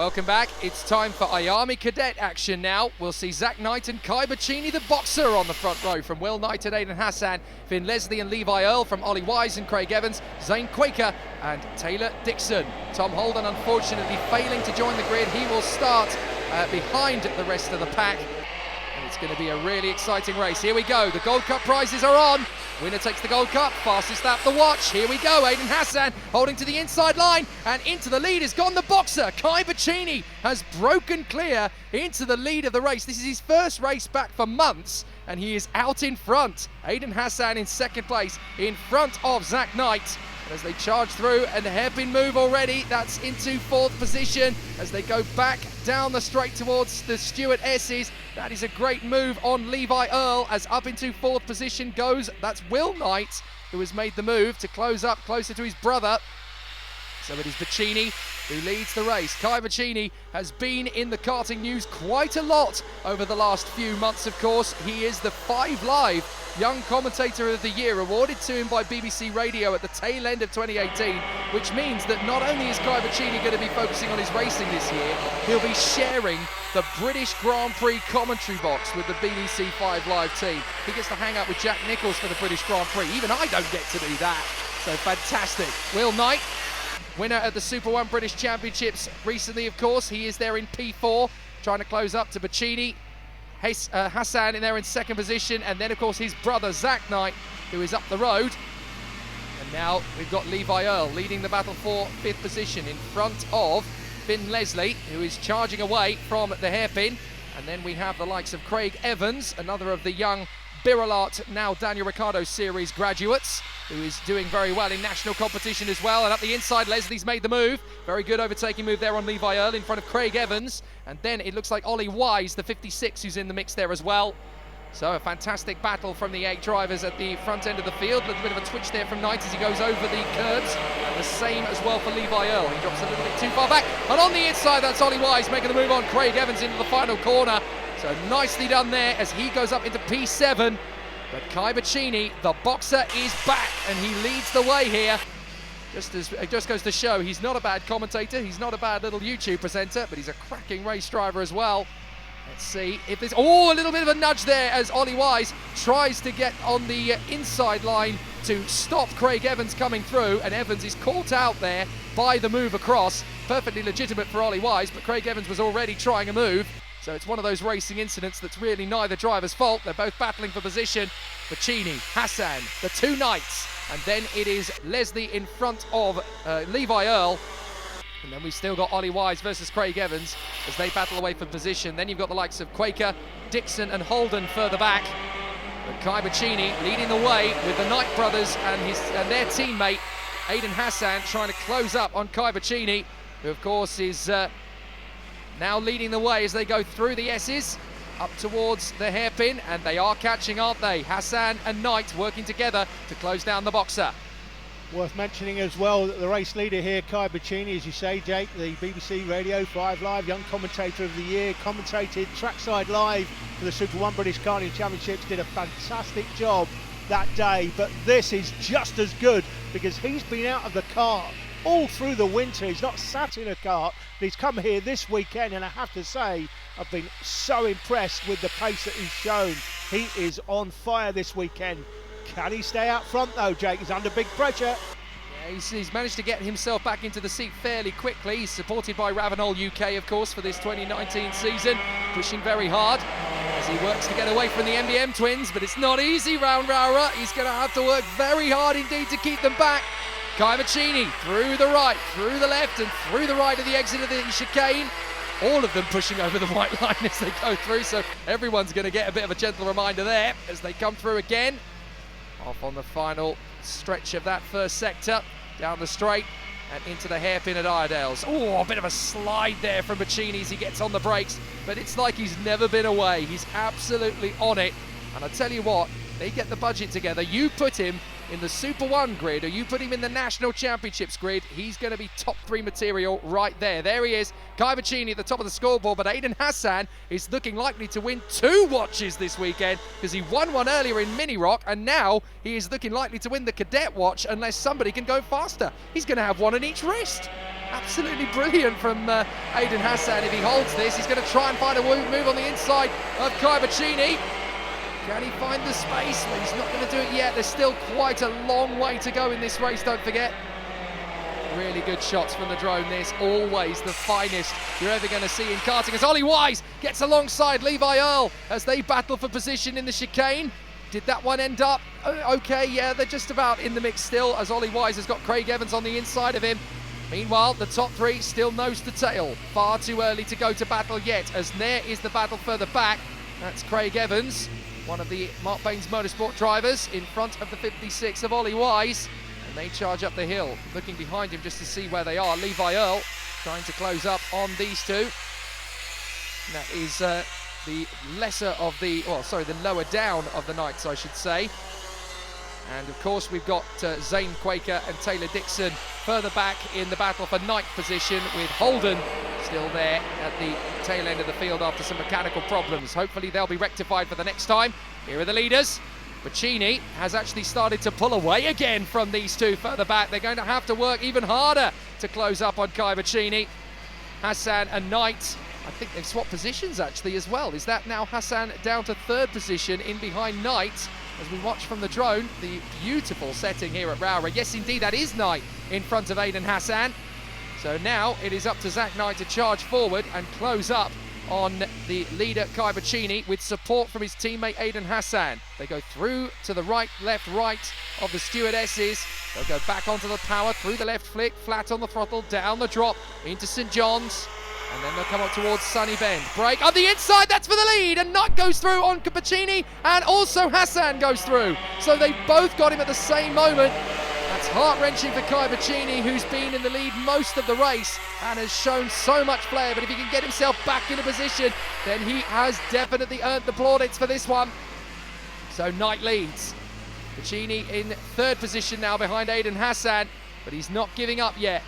Welcome back. It's time for Iame Cadet action now. We'll see Zach Knight and Kai Puccini, the boxer, on the front row from Will Knight and Aidan Hassan, Finn Leslie and Levi Earl from Ollie Wise and Craig Evans, Zane Quaker and Taylor Dixon. Tom Holden unfortunately failing to join the grid. He will start behind the rest of the pack. And it's going to be a really exciting race. Here we go. The Gold Cup prizes are on. Winner takes the Gold Cup. Fastest lap the watch. Here we go. Aidan Hassan holding to the inside line, and into the lead has gone the boxer. Kai Puccini has broken clear into the lead of the race. This is his first race back for months, and he is out in front. Aidan Hassan in second place in front of Zach Knight. As they charge through, and a hairpin move already, that's into fourth position as they go back down the straight towards the Stuart S's. That is a great move on Levi Earl as up into fourth position goes. That's Will Knight, who has made the move to close up closer to his brother. So it is Puccini who leads the race. Kai Puccini has been in the karting news quite a lot over the last few months, of course. He is the 5 Live Young Commentator of the Year, awarded to him by BBC Radio at the tail end of 2018, which means that not only is Kai Puccini going to be focusing on his racing this year, he'll be sharing the British Grand Prix commentary box with the BBC 5 Live team. He gets to hang out with Jack Nicholls for the British Grand Prix. Even I don't get to do that. So fantastic. Will Knight, winner at the Super 1 British Championships recently, of course. He is there in P4, trying to close up to Puccini. Hassan in there in second position, and then of course his brother Zach Knight, who is up the road. And now we've got Levi Earl leading the battle for 5th position in front of Finn Leslie, who is charging away from the hairpin. And then we have the likes of Craig Evans, another of the young Birolart, now Daniel Ricciardo Series graduates, who is doing very well in national competition as well. And up the inside, Leslie's made the move. Very good overtaking move there on Levi Earl in front of Craig Evans. And then it looks like Ollie Wise, the 56, who's in the mix there as well. So a fantastic battle from the 8 drivers at the front end of the field. A little bit of a twitch there from Knight as he goes over the curbs. The same as well for Levi Earl. He drops a little bit too far back. And on the inside, that's Ollie Wise making the move on Craig Evans into the final corner. So nicely done there as he goes up into P7. But Kai Puccini, the boxer, is back and he leads the way here. It just goes to show he's not a bad commentator, he's not a bad little YouTube presenter, but he's a cracking race driver as well. Let's see if there's, a little bit of a nudge there as Ollie Wise tries to get on the inside line to stop Craig Evans coming through, and Evans is caught out there by the move across. Perfectly legitimate for Ollie Wise, but Craig Evans was already trying a move. So it's one of those racing incidents that's really neither driver's fault. They're both battling for position. Puccini, Hassan, the 2 Knights, and then it is Leslie in front of Levi Earl. And then we've still got Ollie Wise versus Craig Evans as they battle away for position. Then you've got the likes of Quaker, Dixon and Holden further back. But Kai Puccini leading the way with the Knight brothers and their teammate Aidan Hassan trying to close up on Kai Puccini, who of course is now leading the way as they go through the S's up towards the hairpin, and they are catching, aren't they? Hassan and Knight working together to close down the boxer. Worth mentioning as well that the race leader here, Kai Puccini, as you say, Jake, the BBC Radio 5 Live Young Commentator of the Year, commentated trackside live for the Super 1 British Karting Championships, did a fantastic job that day, but this is just as good because he's been out of the kart all through the winter. He's not sat in a kart, but he's come here this weekend, and I have to say I've been so impressed with the pace that he's shown. He is on fire this weekend. Can he stay out front though, Jake? He's under big pressure. Yeah, he's managed to get himself back into the seat fairly quickly. He's supported by Ravenol UK, of course, for this 2019 season, pushing very hard as he works to get away from the MBM twins, but it's not easy round Rara. He's going to have to work very hard indeed to keep them back. Kai Puccini through the right, through the left and through the right of the exit of the chicane. All of them pushing over the white line as they go through, so everyone's going to get a bit of a gentle reminder there as they come through again. Off on the final stretch of that first sector, down the straight and into the hairpin at Iredale's. Oh, a bit of a slide there from Puccini as he gets on the brakes, but it's like he's never been away. He's absolutely on it. And I tell you what, they get the budget together. You put him in the Super 1 grid, or you put him in the National Championships grid, he's going to be top 3 material right there. There he is, Kai Puccini at the top of the scoreboard, but Aidan Hassan is looking likely to win 2 watches this weekend because he won one earlier in Mini Rock, and now he is looking likely to win the Cadet watch unless somebody can go faster. He's going to have one on each wrist. Absolutely brilliant from Aiden Hassan. If he holds this, he's going to try and find a move on the inside of Kai Puccini. Can he find the space? Well, he's not going to do it yet. There's still quite a long way to go in this race, don't forget. Really good shots from the drone. This always the finest you're ever going to see in karting, as Ollie Wise gets alongside Levi Earl as they battle for position in the chicane. Did that one end up okay? Yeah, they're just about in the mix still, as Ollie Wise has got Craig Evans on the inside of him. Meanwhile, the top three still nose to tail. Far too early to go to battle yet, as there is the battle further back. That's Craig Evans, one of the Mark Baines Motorsport drivers, in front of the 56 of Ollie Wise. And they charge up the hill, looking behind him just to see where they are. Levi Earl trying to close up on these two. And that is the lesser of the, the lower down of the Knights, I should say. And of course we've got Zane Quaker and Taylor Dixon further back in the battle for ninth position, with Holden still there at the tail end of the field after some mechanical problems. Hopefully they'll be rectified for the next time. Here are the leaders. Puccini has actually started to pull away again from these two further back. They're going to have to work even harder to close up on Kai Puccini. Hassan and Knight, I think they've swapped positions actually as well. Is that now Hassan down to third position in behind Knight? As we watch from the drone, the beautiful setting here at Rowra. Yes, indeed, that is Knight in front of Aiden Hassan. So now it is up to Zach Knight to charge forward and close up on the leader, Kai Puccini, with support from his teammate, Aiden Hassan. They go through to the right of the stewardesses. They'll go back onto the power, through the left flick, flat on the throttle, down the drop, into St. John's. And then they'll come up towards Sunny Bend. Break on the inside, that's for the lead, and Knight goes through on Puccini, and also Hassan goes through. So they both got him at the same moment. That's heart-wrenching for Kai Puccini, who's been in the lead most of the race and has shown so much flair. But if he can get himself back in a position, then he has definitely earned the plaudits for this one. So Knight leads. Puccini in third position now behind Aiden Hassan, but he's not giving up yet.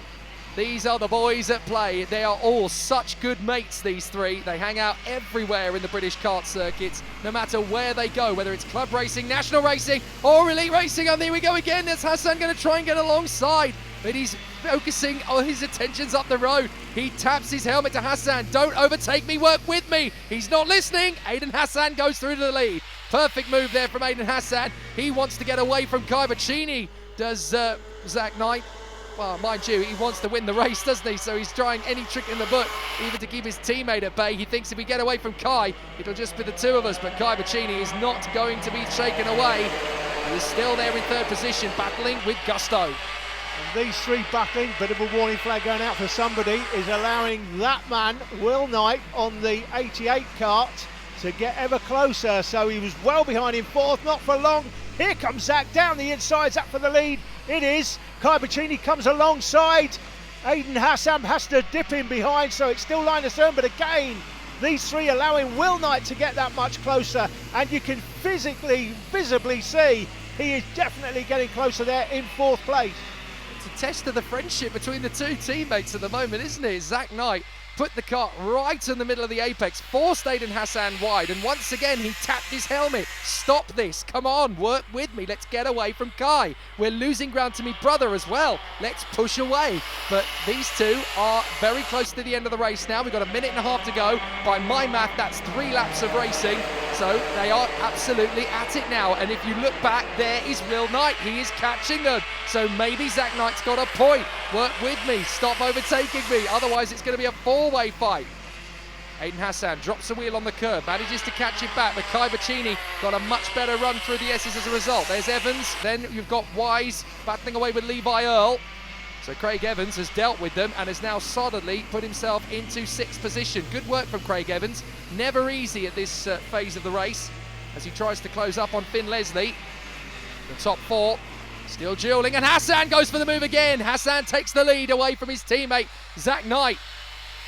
These are the boys at play. They are all such good mates, these three. They hang out everywhere in the British kart circuits, no matter where they go, whether it's club racing, national racing, or elite racing. And there we go again. There's Hassan going to try and get alongside, but he's focusing all his attentions up the road. He taps his helmet to Hassan. Don't overtake me, work with me. He's not listening. Aiden Hassan goes through to the lead. Perfect move there from Aiden Hassan. He wants to get away from Kai Puccini. Does Zach Knight? Well, mind you, he wants to win the race, doesn't he? So he's trying any trick in the book, even to keep his teammate at bay. He thinks if we get away from Kai, it'll just be the two of us. But Kai Puccini is not going to be shaken away. He is still there in third position, battling with gusto. And these three battling, bit of a warning flag going out for somebody, is allowing that man, Will Knight, on the 88 kart to get ever closer. So he was well behind in fourth, not for long. Here comes Zach down the inside, Zach for the lead. It is. Kai Puccini comes alongside. Aiden Hassan has to dip in behind, so it's still line astern, but again, these three allowing Will Knight to get that much closer, and you can visibly see he is definitely getting closer there in fourth place. It's a test of the friendship between the two teammates at the moment, isn't it? Zach Knight put the kart right in the middle of the apex, forced Aiden Hassan wide, and once again he tapped his helmet. Stop this, come on, work with me, let's get away from Kai. We're losing ground to me brother as well, let's push away. But these two are very close to the end of the race now. We've got a minute and a half to go. By my math, that's 3 laps of racing. So they are absolutely at it now. And if you look back, there is Will Knight. He is catching them. So maybe Zach Knight's got a point. Work with me, stop overtaking me. Otherwise, it's going to be a 4-way fight. Aiden Hassan drops the wheel on the curb, manages to catch it back, but Kai Puccini got a much better run through the S's as a result. There's Evans, then you've got Wise battling away with Levi Earl. So Craig Evans has dealt with them and has now solidly put himself into 6th position. Good work from Craig Evans. Never easy at this phase of the race as he tries to close up on Finn Leslie. The top 4 still dueling, and Hassan goes for the move again. Hassan takes the lead away from his teammate, Zach Knight.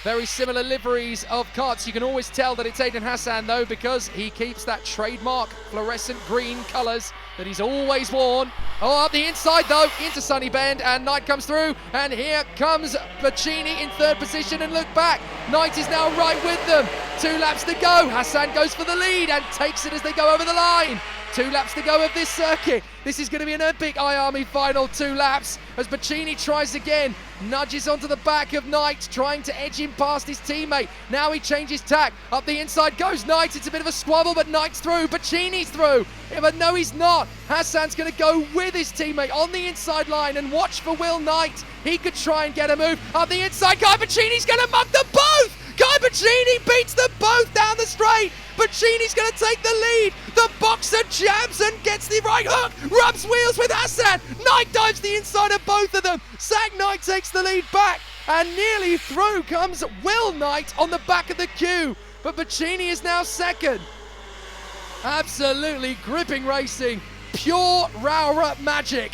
Very similar liveries of karts. You can always tell that it's Aiden Hassan though, because he keeps that trademark fluorescent green colours that he's always worn. Oh, up the inside though, into Sunny Bend, and Knight comes through, and here comes Puccini in 3rd position, and look back, Knight is now right with them. 2 laps to go. Hassan goes for the lead and takes it as they go over the line. 2 laps to go of this circuit. This is going to be an epic Iame final 2 laps as Puccini tries again, nudges onto the back of Knight, trying to edge him past his teammate. Now he changes tack. Up the inside goes Knight. It's a bit of a squabble, but Knight's through. Puccini's through. But no, he's not. Hassan's going to go with his teammate on the inside line and watch for Will Knight. He could try and get a move. Up the inside, Guy Puccini's going to mug them both. Guy Puccini beats them both down the straight. Puccini's going to take the lead. The boxer jabs and gets the right hook. Rubs wheels with Hassan. Knight dives the inside of both of them. Zach Knight takes the lead back. And nearly through comes Will Knight on the back of the queue. But Puccini is now second. Absolutely gripping racing. Pure Rowra magic.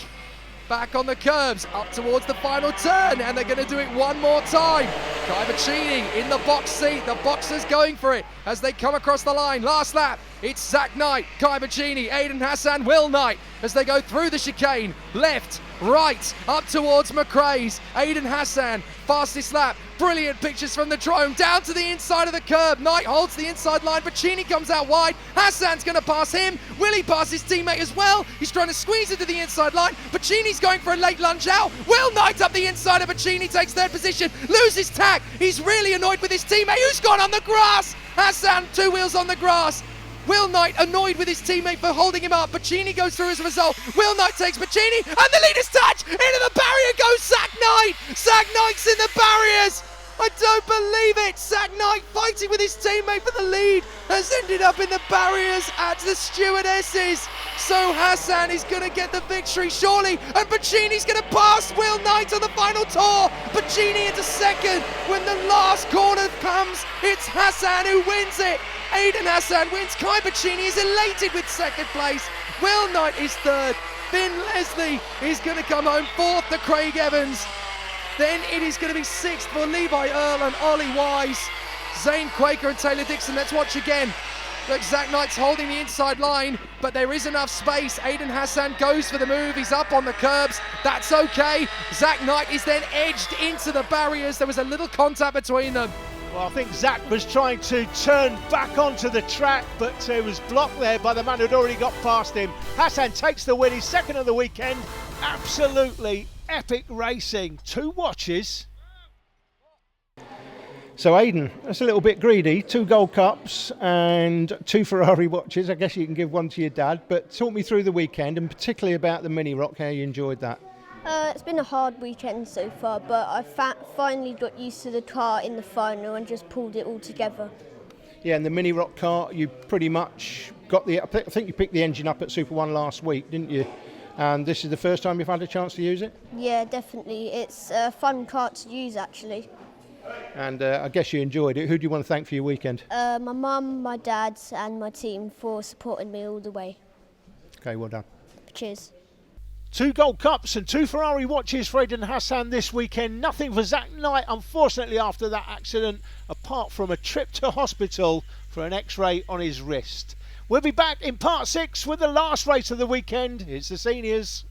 Back on the curbs, up towards the final turn, and they're going to do it one more time. Guy Puccini in the box seat, the boxers going for it as they come across the line. Last lap, it's Zach Knight, Guy Puccini, Aiden Hassan, Will Knight as they go through the chicane, left, right, up towards McRae's. Aiden Hassan, fastest lap, brilliant pictures from the drone, down to the inside of the curb. Knight holds the inside line, Puccini comes out wide, Hassan's going to pass him. Will he pass his teammate as well? He's trying to squeeze into the inside line. Puccini's going for a late lunge out. Will Knight up the inside of Puccini, takes third position, loses tack. He's really annoyed with his teammate who's gone on the grass. Hassan, 2 wheels on the grass. Will Knight annoyed with his teammate for holding him up. Puccini goes through as a result. Will Knight takes Puccini, and the leader's touch. Into the barrier goes Zach Knight. Zach Knight's in the barriers. I don't believe it. Zach Knight fighting with his teammate for the lead has ended up in the barriers at the stewardesses. So Hassan is going to get the victory surely, and Puccini's going to pass Will Knight on the final tour. Puccini into second. When the last corner comes, it's Hassan who wins it. Aiden Hassan wins. Guy Puccini is elated with second place. Will Knight is third. Finn Leslie is going to come home fourth to Craig Evans. Then it is going to be sixth for Levi Earl and Ollie Wise. Zane Quaker and Taylor Dixon. Let's watch again. Look, Zach Knight's holding the inside line, but there is enough space. Aiden Hassan goes for the move. He's up on the curbs. That's okay. Zach Knight is then edged into the barriers. There was a little contact between them. Well, I think Zach was trying to turn back onto the track, but it was blocked there by the man who'd already got past him. Hassan takes the win. He's second of the weekend. Absolutely epic racing. 2 watches. So Aiden, that's a little bit greedy. 2 Gold Cups and 2 Ferrari watches. I guess you can give one to your dad, but talk me through the weekend and particularly about the Mini Rock, how you enjoyed that. It's been a hard weekend so far, but I finally got used to the car in the final and just pulled it all together. Yeah, and the Mini Rock car, you pretty much got I think you picked the engine up at Super 1 last week, didn't you? And this is the first time you've had a chance to use it? Yeah, definitely. It's a fun car to use, actually. And I guess you enjoyed it. Who do you want to thank for your weekend? My mum, my dad and my team for supporting me all the way. Okay, well done. Cheers. 2 Gold Cups and 2 Ferrari watches for Aiden Hassan this weekend. Nothing for Zach Knight, unfortunately, after that accident, apart from a trip to hospital for an X-ray on his wrist. We'll be back in part 6 with the last race of the weekend. It's the seniors.